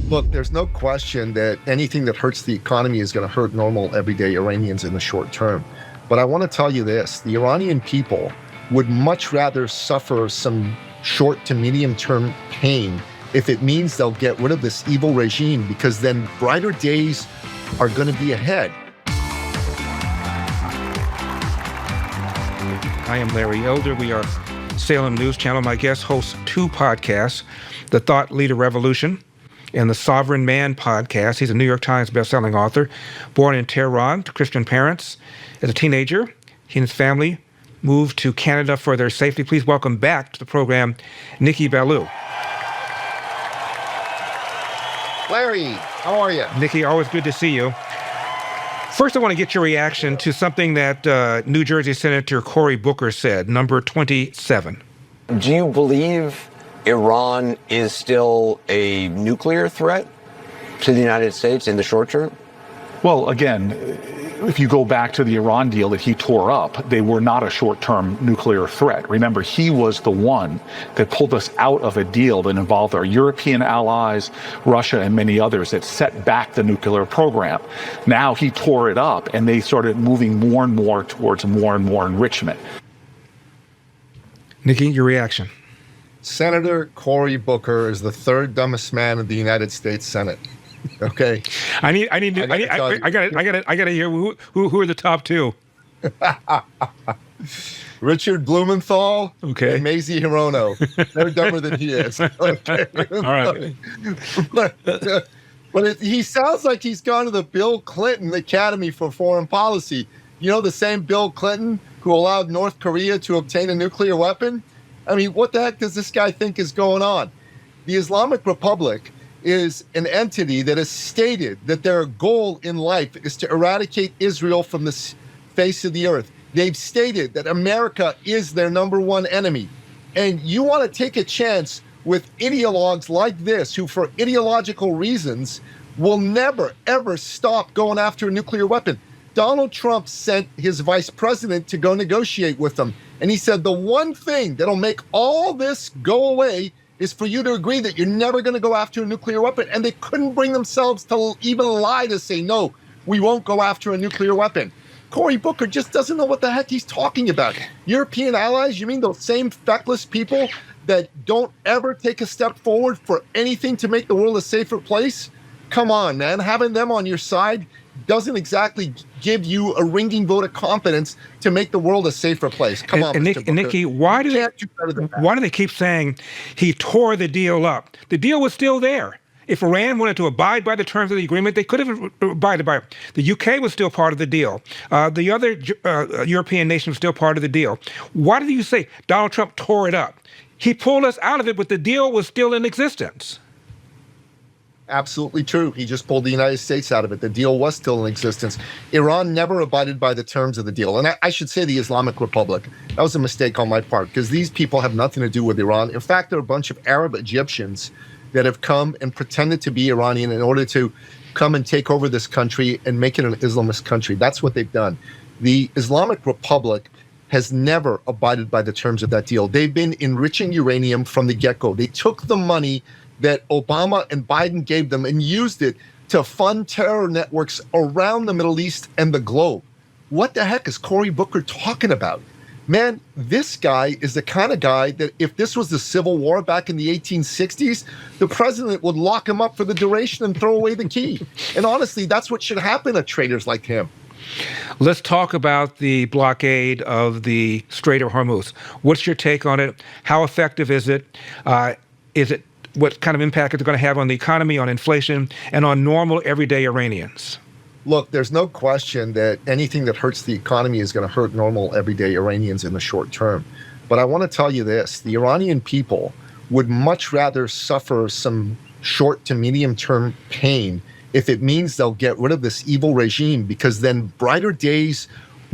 Look, there's no question that anything that hurts the economy is going to hurt normal, everyday Iranians in the short term. But I want to tell you this, the Iranian people would much rather suffer some short to medium term pain if it means they'll get rid of this evil regime, because then brighter days are going to be ahead. I am Larry Elder. We are Salem News Channel. My guest hosts two podcasts, The Thought Leader Revolution and The Sovereign Man podcast. He's a New York Times bestselling author, born in Tehran to Christian parents. As a teenager, he and his family moved to Canada for their safety. Please welcome back to the program, Nicky Billou. Larry, how are you? Nicky, always good to see you. First, I want to get your reaction to something that New Jersey Senator Cory Booker said, number 27. Do you believe Iran is still a nuclear threat to the United States in the short term? Well, again, if you go back to the Iran deal that he tore up, they were not a short-term nuclear threat. Remember, he was the one that pulled us out of a deal that involved our European allies, Russia, and many others that set back the nuclear program. Now he tore it up, and they started moving more and more towards more and more enrichment. Nicky, your reaction? Senator Cory Booker is the third dumbest man in the United States Senate. Okay. I gotta hear who are the top two. Richard Blumenthal, okay, and Mazie Hirono. They're dumber than he is. Okay. All right. But he sounds like he's gone to the Bill Clinton Academy for Foreign Policy. You know, the same Bill Clinton who allowed North Korea to obtain a nuclear weapon? I mean, what the heck does this guy think is going on? The Islamic Republic is an entity that has stated that their goal in life is to eradicate Israel from the face of the earth. They've stated that America is their number one enemy. And you want to take a chance with ideologues like this, who for ideological reasons will never, ever stop going after a nuclear weapon. Donald Trump sent his vice president to go negotiate with them. And he said, the one thing that'll make all this go away is for you to agree that you're never going to go after a nuclear weapon. And they couldn't bring themselves to even lie to say, no, we won't go after a nuclear weapon. Cory Booker just doesn't know what the heck he's talking about. European allies, you mean those same feckless people that don't ever take a step forward for anything to make the world a safer place? Come on, man. Having them on your side doesn't exactly give you a ringing vote of confidence to make the world a safer place. Come on, Mr. Booker. Nicky, why do they keep saying he tore the deal up? The deal was still there. If Iran wanted to abide by the terms of the agreement, they could have abided by it. The UK was still part of the deal. The other European nations were still part of the deal. Why do you say Donald Trump tore it up? He pulled us out of it, but the deal was still in existence. Absolutely true. He just pulled the United States out of it. The deal was still in existence. Iran never abided by the terms of the deal. And I should say the Islamic Republic. That was a mistake on my part, because these people have nothing to do with Iran. In fact, they're a bunch of Arab Egyptians that have come and pretended to be Iranian in order to come and take over this country and make it an Islamist country. That's what they've done. The Islamic Republic has never abided by the terms of that deal. They've been enriching uranium from the get-go. They took the money that Obama and Biden gave them and used it to fund terror networks around the Middle East and the globe. What the heck is Cory Booker talking about? Man, this guy is the kind of guy that if this was the Civil War back in the 1860s, the president would lock him up for the duration and throw away the key. And honestly, that's what should happen to traitors like him. Let's talk about the blockade of the Strait of Hormuz. What's your take on it? How effective is it? What kind of impact is it going to have on the economy, on inflation, and on normal, everyday Iranians? Look, there's no question that anything that hurts the economy is going to hurt normal, everyday Iranians in the short term. But I want to tell you this, the Iranian people would much rather suffer some short to medium term pain if it means they'll get rid of this evil regime, because then brighter days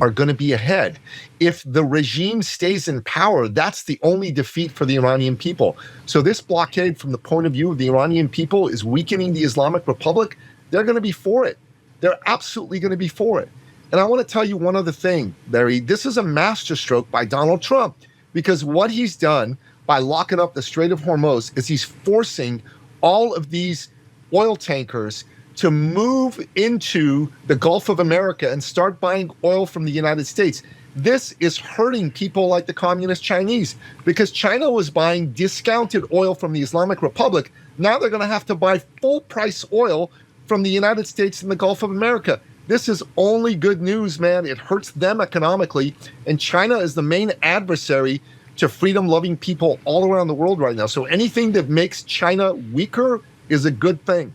are going to be ahead. If the regime stays in power, that's the only defeat for the Iranian people. So this blockade, from the point of view of the Iranian people, is weakening the Islamic Republic. They're going to be for it. They're absolutely going to be for it. And I want to tell you one other thing, Larry. This is a masterstroke by Donald Trump, because what he's done by locking up the Strait of Hormuz is he's forcing all of these oil tankers to move into the Gulf of America and start buying oil from the United States. This is hurting people like the communist Chinese because China was buying discounted oil from the Islamic Republic. Now they're going to have to buy full price oil from the United States and the Gulf of America. This is only good news, man. It hurts them economically. And China is the main adversary to freedom-loving people all around the world right now. So anything that makes China weaker is a good thing.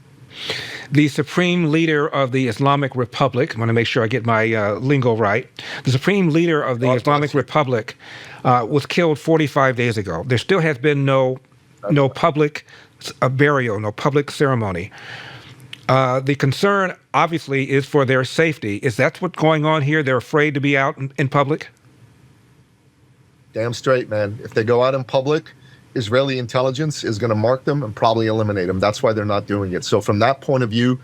The supreme leader of the Islamic Republic, I want to make sure I get my lingo right. The supreme leader of the Islamic Republic was killed 45 days ago. There still has been no public burial, no public ceremony. The concern, obviously, is for their safety. Is that what's going on here? They're afraid to be out in public? Damn straight, man. If they go out in public, Israeli intelligence is going to mark them and probably eliminate them. That's why they're not doing it. So from that point of view,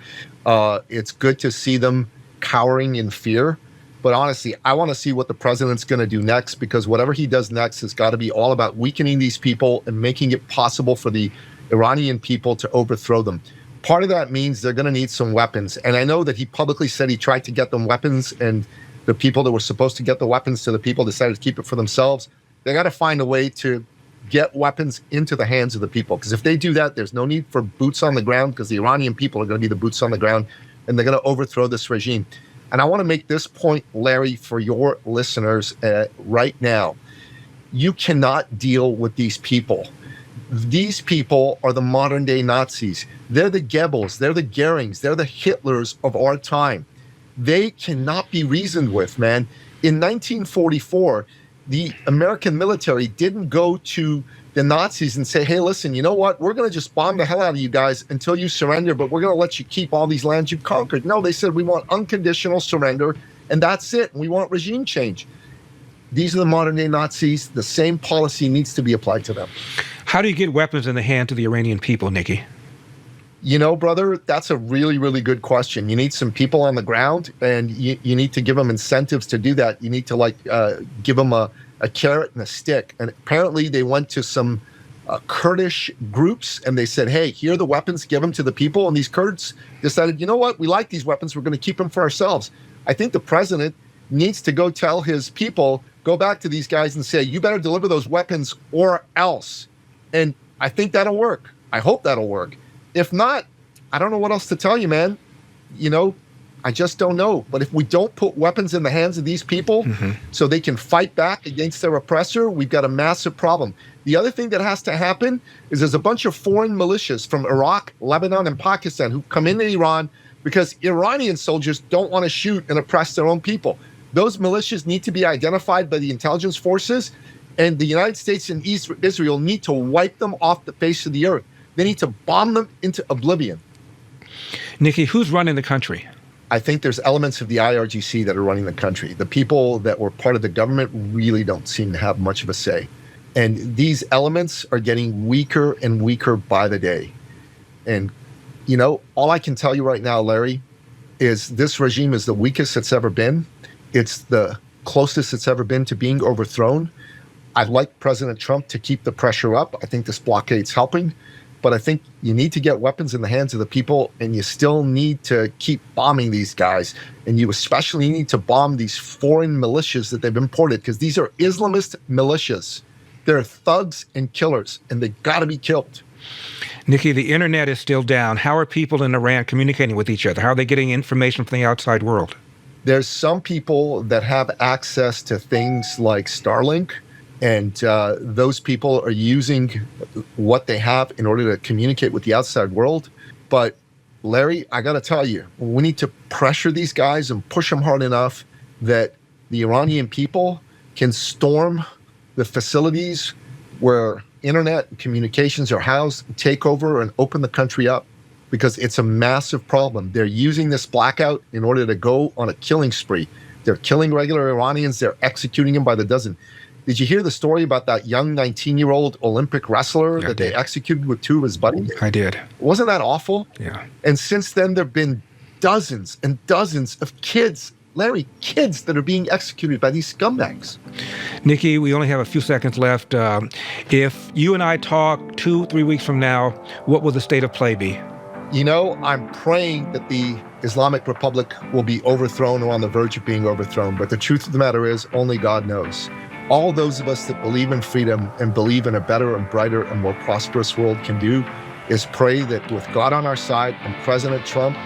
it's good to see them cowering in fear. But honestly, I want to see what the president's going to do next, because whatever he does next has got to be all about weakening these people and making it possible for the Iranian people to overthrow them. Part of that means they're going to need some weapons. And I know that he publicly said he tried to get them weapons, and the people that were supposed to get the weapons to the people decided to keep it for themselves. They got to find a way to get weapons into the hands of the people. Because if they do that, there's no need for boots on the ground, because the Iranian people are going to be the boots on the ground, and they're going to overthrow this regime. And I want to make this point, Larry, for your listeners right now. You cannot deal with these people. These people are the modern day Nazis. They're the Goebbels, they're the Goerings, they're the Hitlers of our time. They cannot be reasoned with, man. In 1944, the American military didn't go to the Nazis and say, hey, listen, you know what? We're going to just bomb the hell out of you guys until you surrender, but we're going to let you keep all these lands you've conquered. No, they said we want unconditional surrender, and that's it. We want regime change. These are the modern day Nazis. The same policy needs to be applied to them. How do you get weapons in the hands of the Iranian people, Nicky? You know, brother, that's a really, really good question. You need some people on the ground, and you need to give them incentives to do that. You need to give them a carrot and a stick. And apparently they went to some Kurdish groups and they said, hey, here are the weapons, give them to the people. And these Kurds decided, you know what, we like these weapons, we're going to keep them for ourselves. I think the president needs to go tell his people, go back to these guys and say, you better deliver those weapons or else. And I think that'll work. I hope that'll work. If not, I don't know what else to tell you, man. You know, I just don't know. But if we don't put weapons in the hands of these people so they can fight back against their oppressor, we've got a massive problem. The other thing that has to happen is there's a bunch of foreign militias from Iraq, Lebanon, and Pakistan who come into Iran because Iranian soldiers don't want to shoot and oppress their own people. Those militias need to be identified by the intelligence forces, and the United States and Israel need to wipe them off the face of the earth. They need to bomb them into oblivion. Nicky, who's running the country? I think there's elements of the IRGC that are running the country. The people that were part of the government really don't seem to have much of a say. And these elements are getting weaker and weaker by the day. And, you know, all I can tell you right now, Larry, is this regime is the weakest it's ever been. It's the closest it's ever been to being overthrown. I'd like President Trump to keep the pressure up. I think this blockade's helping. But I think you need to get weapons in the hands of the people, and you still need to keep bombing these guys. And you especially need to bomb these foreign militias that they've imported, because these are Islamist militias. They're thugs and killers, and they got to be killed. Nicky, the internet is still down. How are people in Iran communicating with each other? How are they getting information from the outside world? There's some people that have access to things like Starlink, and those people are using what they have in order to communicate with the outside world. But Larry, I got to tell you, we need to pressure these guys and push them hard enough that the Iranian people can storm the facilities where internet and communications are housed, take over and open the country up, because it's a massive problem. They're using this blackout in order to go on a killing spree. They're killing regular Iranians. They're executing them by the dozen. Did you hear the story about that young 19-year-old Olympic wrestler that they executed with two of his buddies? I did. Wasn't that awful? Yeah. And since then, there have been dozens and dozens of kids, Larry, kids that are being executed by these scumbags. Nicky, we only have a few seconds left. If you and I talk 2-3 weeks from now, what will the state of play be? I'm praying that the Islamic Republic will be overthrown or on the verge of being overthrown. But the truth of the matter is, only God knows. All those of us that believe in freedom and believe in a better and brighter and more prosperous world can do is pray that with God on our side and President Trump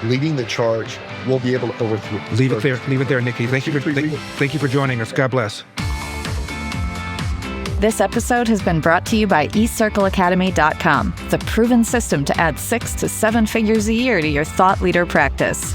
leading the charge, we'll be able to overthrow. Leave it there, Nicky. Thank you for joining us. God bless. This episode has been brought to you by eCircleAcademy.com, the proven system to add 6 to 7 figures a year to your thought leader practice.